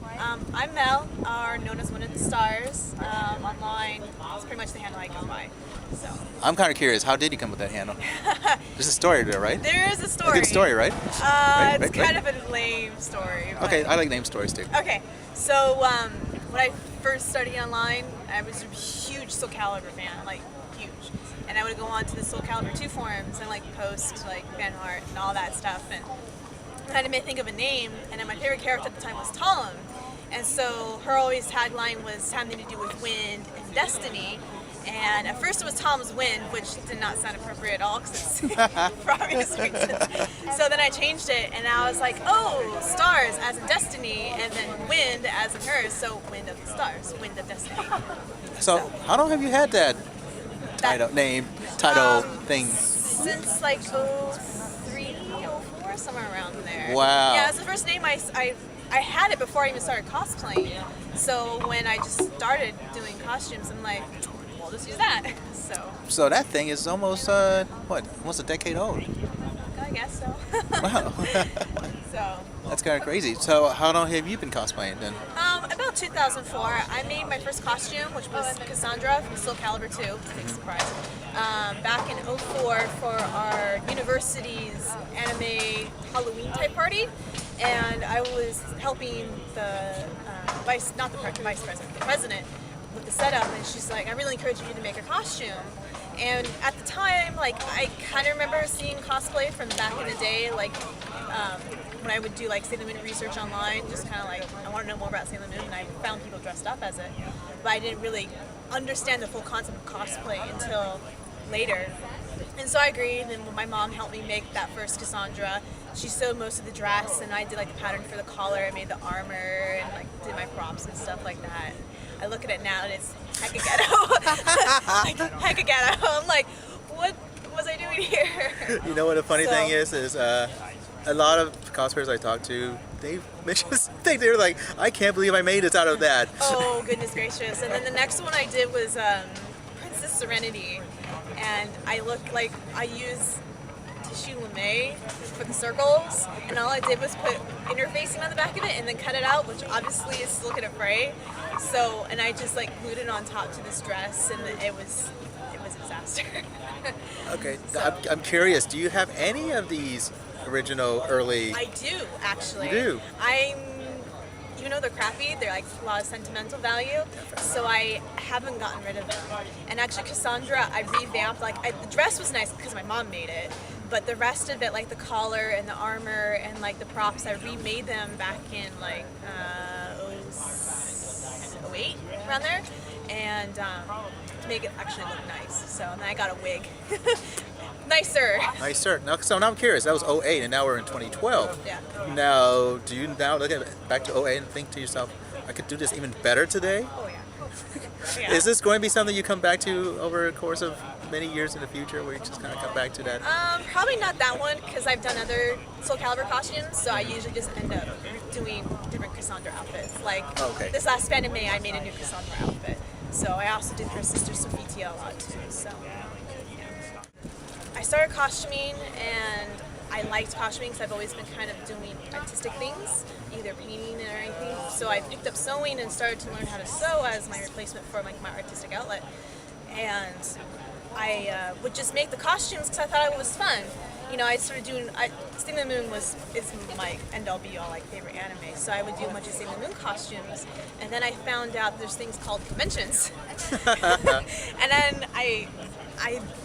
I'm Mel, or known as One of the Stars. Online, it's pretty much the handle I go by. So I'm kind of curious. How did you come with that handle? There's a story there, right? there is a story. A good story, right? It's kind of a lame story. But... Okay, I like name stories too. Okay, so when I first started online, I was a huge Soul Calibur fan, like huge. And I would go on to the Soul Calibur 2 forums and like post like fan art and all that stuff. And I had to think of a name, and then my favorite character at the time was Talum. And so her always tagline was something to do with wind and destiny. And at first it was Tom's Wind, which did not sound appropriate at all because it's for obvious reasons. So then I changed it, and I was like, oh, stars as in destiny, and then wind as in hers, so wind of the stars, wind of destiny. So how long have you had that title thing? Since like 03, 04, somewhere around there. Wow. Yeah, it's the first name I had it before I even started cosplaying. So when I just started doing costumes, I'm like, well, just use that. So that thing is almost almost a decade old. I guess so. Wow. So That's kind of crazy. So how long have you been cosplaying then? about 2004, I made my first costume, which was Cassandra from Soul Calibur 2. Big surprise. Back in 04 for our university's anime Halloween type party, and I was helping the vice president, the president, with the setup, and she's like, I really encourage you to make a costume. And at the time, like, I kind of remember seeing cosplay from back in the day, like when I would do like Sailor Moon research online, just kind of like, I want to know more about Sailor Moon, and I found people dressed up as it, but I didn't really understand the full concept of cosplay until later. And so I agreed, and my mom helped me make that first Cassandra. She sewed most of the dress, and I did like the pattern for the collar. I made the armor and like did my props and stuff like that. I look at it now, and it's hecka ghetto. Like, hecka ghetto. I'm like, what was I doing here? You know what the funny thing is a lot of cosplayers I talk to, they just think they're like, I can't believe I made it out of that. Oh, goodness gracious. And then the next one I did was Princess Serenity. And I use tissue lame for the circles, and all I did was put interfacing on the back of it and then cut it out, which obviously is still gonna fray. So, and I just like glued it on top to this dress, and it was a disaster. Okay, so, I'm curious, do you have any of these original early? I do, actually. You do? Even though they're crappy, they're like a lot of sentimental value, so I haven't gotten rid of them. And actually Cassandra, I revamped, the dress was nice because my mom made it, but the rest of it, like the collar and the armor and like the props, I remade them back in like 08, around there, and to make it actually look nice. So then I got a wig. Nicer. Now, so now I'm curious. That was 08, and now we're in 2012. Yeah. Now, do you now look back to 08 and think to yourself, I could do this even better today? Oh yeah. Yeah. Is this going to be something you come back to over the course of many years in the future, where you just kind of come back to that? Probably not that one, because I've done other Soul Calibur costumes, so I usually just end up doing different Cassandra outfits. Like this last Fan in May, I made a new Cassandra outfit. So I also did her sister Sophitia a lot too. So. I started costuming, and I liked costuming because I've always been kind of doing artistic things, either painting or anything. So I picked up sewing and started to learn how to sew as my replacement for like my artistic outlet. And I would just make the costumes because I thought it was fun. You know, I started doing, Sailor Moon is my end-all be-all like favorite anime, so I would do a bunch of Sailor Moon costumes, and then I found out there's things called conventions. And then I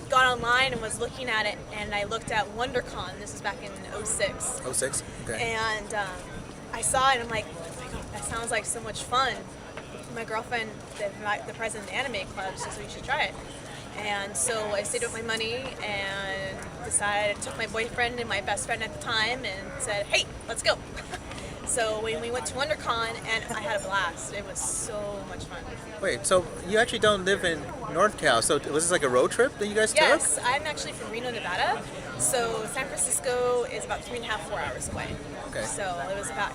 got online and was looking at it, and I looked at WonderCon. This was back in 06. 06? Okay. And I saw it, and I'm like, oh my god, that sounds like so much fun. My girlfriend, the president of the anime club, said, so you should try it. And so I saved up my money and took my boyfriend and my best friend at the time and said, hey, let's go. So when we went to WonderCon, and I had a blast. It was so much fun. Wait, so you actually don't live in North Cal, so was this like a road trip that you guys took? Yes, I'm actually from Reno, Nevada. So San Francisco is about 3.5, 4 hours away. Okay. So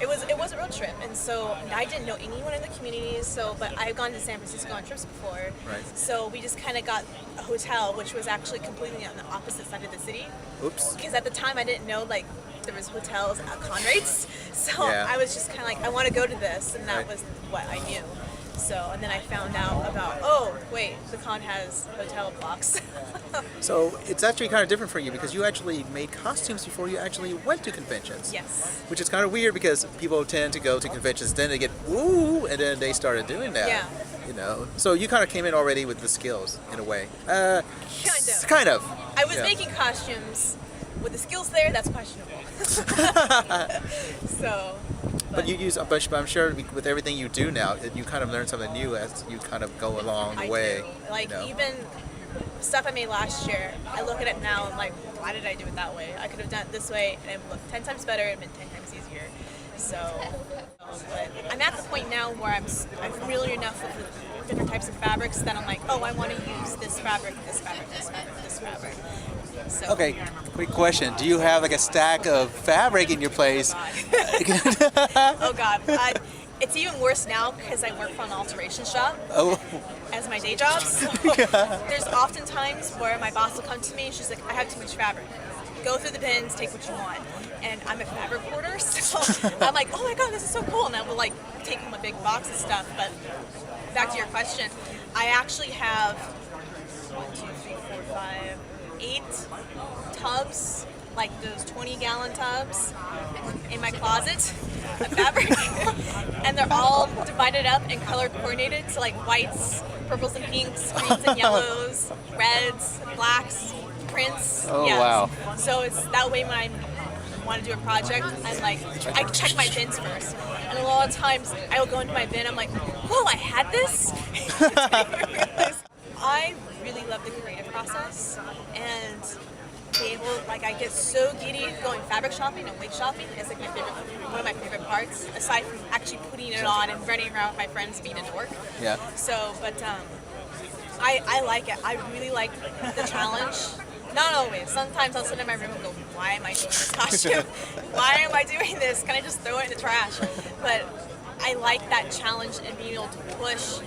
it was a road trip, and so I didn't know anyone in the community. So, but I've gone to San Francisco on trips before. Right. So we just kind of got a hotel, which was actually completely on the opposite side of the city. Oops. Because at the time I didn't know like there was hotels at con rates. So Yeah. I was just kind of like, I want to go to this, and that Right. was what I knew. So, and then I found out about, oh, wait, the con has hotel blocks. So it's actually kind of different for you because you actually made costumes before you actually went to conventions. Yes. Which is kind of weird because people tend to go to conventions, then they get woo, and then they started doing that. Yeah. You know, so you kind of came in already with the skills in a way. Kind of. Kind of. I was Yeah. making costumes with the skills there. That's questionable. So, But you use, but I'm sure with everything you do now, you kind of learn something new as you kind of go along the I way. do. Like, you know? even stuff I made last year, I look at it now and like, why did I do it that way? I could have done it this way and it would look 10 times better and been 10 times easier. So, but I'm at the point now where I'm familiar enough with the different types of fabrics that I'm like, oh, I want to use this fabric, this fabric, this fabric, this fabric. So, Okay, quick question. Do you have like a stack of fabric in your place? Oh God. It's even worse now because I work for an alteration shop Oh, as my day job. So there's often times where my boss will come to me and she's like, I have too much fabric. Go through the bins, take what you want. And I'm a fabric hoarder, so I'm like, oh my God, this is so cool. And I will like take home a big box of stuff. But back to your question, I actually have 1, 2, 3, 4, 5, 8 tubs, like those 20-gallon tubs in my closet of fabric. And they're all divided up and color coordinated to like whites, purples and pinks, greens and yellows, reds, blacks, prints. Oh, Yes. wow. So it's that way when I want to do a project, I'm like, I check my bins first. And a lot of times I will go into my bin, I'm like, whoa, I had this? I really love the creative process and be able, like, I get so giddy going fabric shopping and wig shopping. It's like one of my favorite parts, aside from actually putting it on and running around with my friends being a dork. yeah. So, but I like it. I really like the challenge. Not always. Sometimes I'll sit in my room and go, why am I doing this costume? Why am I doing this? Can I just throw it in the trash? But I like that challenge and being able to push.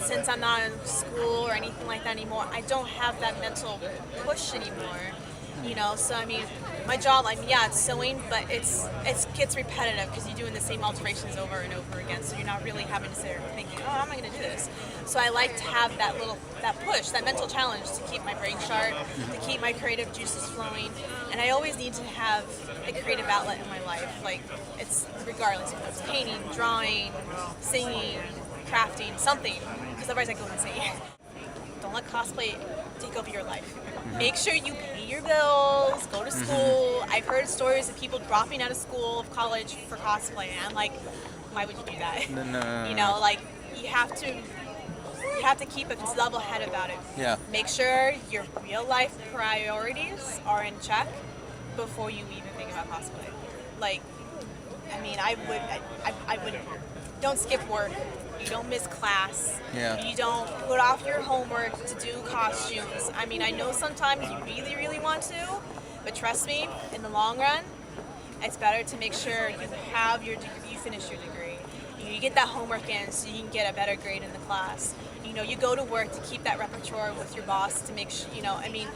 Since I'm not in school or anything like that anymore, I don't have that mental push anymore. You know, so I mean, my job, like, yeah, it's sewing, but it gets repetitive because you're doing the same alterations over and over again. So you're not really having to sit there thinking, oh, how am I going to do this? So I like to have that push, that mental challenge to keep my brain sharp, to keep my creative juices flowing. And I always need to have a creative outlet in my life. Like, it's regardless if it's painting, drawing, singing, crafting, something, because otherwise I go insane. Don't let cosplay take over your life. Make sure you pay your bills, go to school. I've heard stories of people dropping out of school, of college for cosplay, and I'm like, why would you do that? No. You know, like, you have to keep a level head about it. Yeah. Make sure your real life priorities are in check before you even think about cosplay. Like, I mean, I would don't skip work. You don't miss class. Yeah. You don't put off your homework to do costumes. I mean, I know sometimes you really, really want to, but trust me, in the long run, it's better to make sure you have you finish your degree. You get that homework in so you can get a better grade in the class. You know, you go to work to keep that repertoire with your boss to make sure, you know, I mean,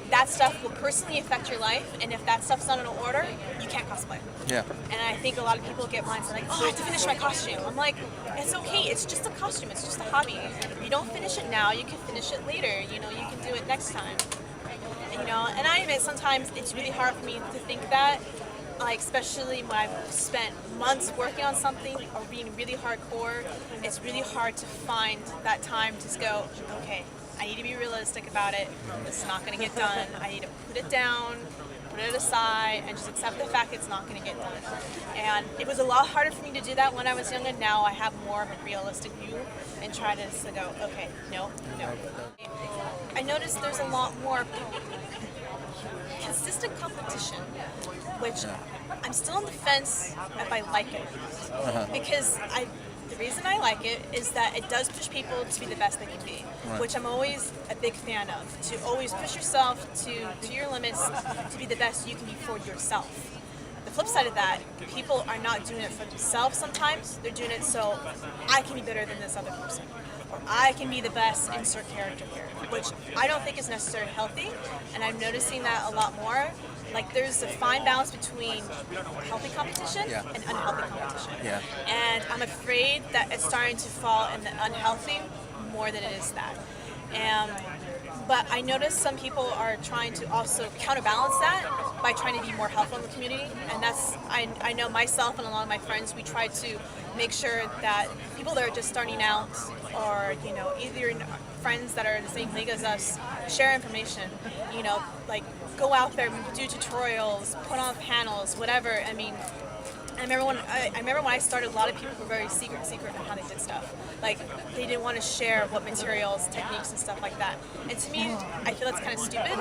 that stuff will personally affect your life, and if that stuff's not in order, you can't cosplay. Yeah. And I think a lot of people get mindset like, oh, I have to finish my costume. I'm like, it's okay, it's just a costume, it's just a hobby. If you don't finish it now, you can finish it later, you know, you can do it next time. And, you know, and I admit sometimes it's really hard for me to think that, like, especially when I've spent months working on something or being really hardcore, it's really hard to find that time to go, okay, I need to be realistic about it. This is not going to get done. I need to put it down, put it aside, and just accept the fact it's not going to get done. And it was a lot harder for me to do that when I was younger. Now I have more of a realistic view and try to just go, okay, no. I noticed there's a lot more consistent competition, which I'm still on the fence if I like it. Because the reason I like it is that it does push people to be the best they can be, which I'm always a big fan of. To always push yourself to your limits, to be the best you can be for yourself. The flip side of that, people are not doing it for themselves sometimes. They're doing it so I can be better than this other person. Or I can be the best insert character here, which I don't think is necessarily healthy, and I'm noticing that a lot more. like there's a fine balance between healthy competition Yeah. and unhealthy competition. Yeah. And I'm afraid that it's starting to fall in the unhealthy more than it is that. And but I notice some people are trying to also counterbalance that by trying to be more helpful in the community, and that's I know myself and a lot of my friends, we try to make sure that people that are just starting out, or either friends that are in the same league as us, share information. Like go out there, do tutorials, put on panels, whatever. I mean, I remember when I started, a lot of people were very secret on how they did stuff. Like they didn't want to share what materials, techniques, and stuff like that. And to me, I feel that's kind of stupid,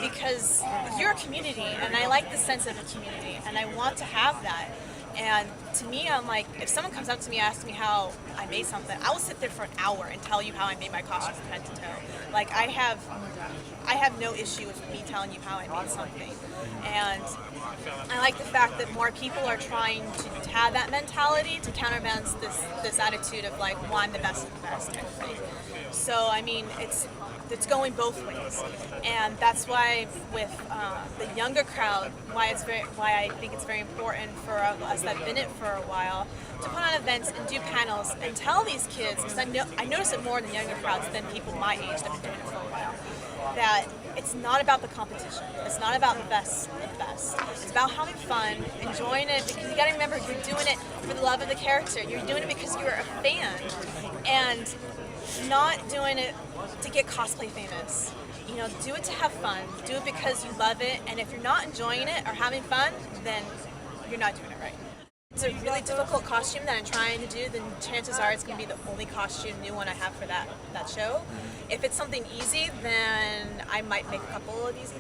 because you're a community, and I like the sense of a community, and I want to have that. And to me, I'm like, if someone comes up to me and asks me how I made something, I will sit there for an hour and tell you how I made my costumes from head to toe. Like I have no issue with me telling you how I made something. And I like the fact that more people are trying to have that mentality to counterbalance this attitude of like, well, I'm the best of the best kind of thing. So I mean, it's going both ways, and that's why with the younger crowd, why I think it's very important for us that've been in it for a while to put on events and do panels and tell these kids, because I notice it more in the younger crowds than people my age that've been doing it for a while, that it's not about the competition. It's not about the best of the best. It's about having fun, enjoying it, because you gotta remember, you're doing it for the love of the character. You're doing it because you're a fan, and not doing it to get cosplay famous. Do it to have fun. Do it because you love it, and if you're not enjoying it or having fun, then you're not doing it right. It's a really difficult costume that I'm trying to do, then chances are it's going to be the only new one I have for that show. If it's something easy, then I might make a couple of easy